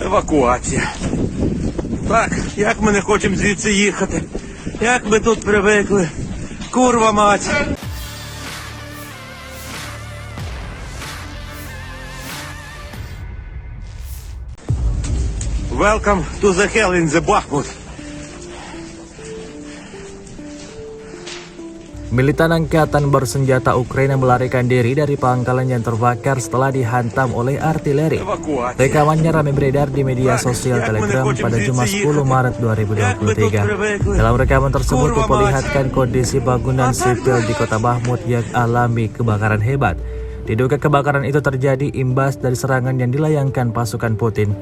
Евакуація. Так, як ми не хочемо звідси їхати. Як ми тут привикли. Курва мать. Welcome to the hell in the Bakhmut. Militan angkatan bersenjata Ukraina melarikan diri dari pangkalan yang terbakar setelah dihantam oleh artileri. Евакуація. Rekamannya ramai beredar di media sosial Telegram pada Jumat 10 Maret 2023. Dalam rekaman tersebut diperlihatkan kondisi bangunan sipil di kota Bakhmut yang alami kebakaran hebat. Diduga kebakaran itu terjadi imbas dari serangan yang dilayangkan pasukan Putin,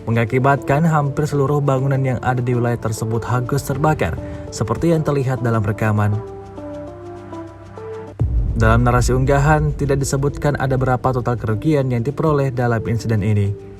mengakibatkan hampir seluruh bangunan yang ada di wilayah tersebut hangus terbakar, seperti yang terlihat dalam rekaman. Dalam narasi unggahan, tidak disebutkan ada berapa total kerugian yang diperoleh dalam insiden ini.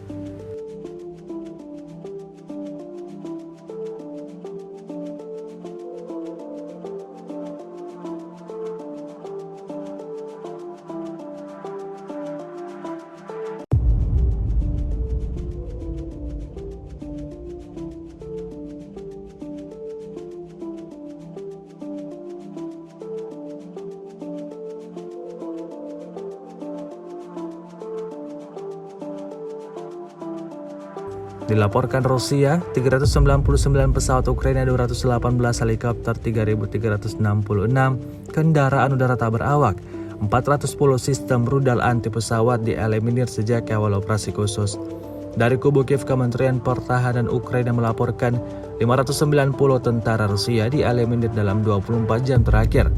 Dilaporkan Rusia, 399 pesawat Ukraina, 218 helikopter, 3.366 kendaraan udara tak berawak, 410 sistem rudal anti pesawat dieliminir sejak awal operasi khusus. Dari kubu Kiev, Kementerian Pertahanan Ukraina melaporkan 590 tentara Rusia dieliminir dalam 24 jam terakhir.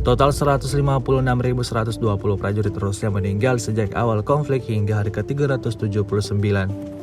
Total 156.120 prajurit Rusia meninggal sejak awal konflik hingga hari ke-379.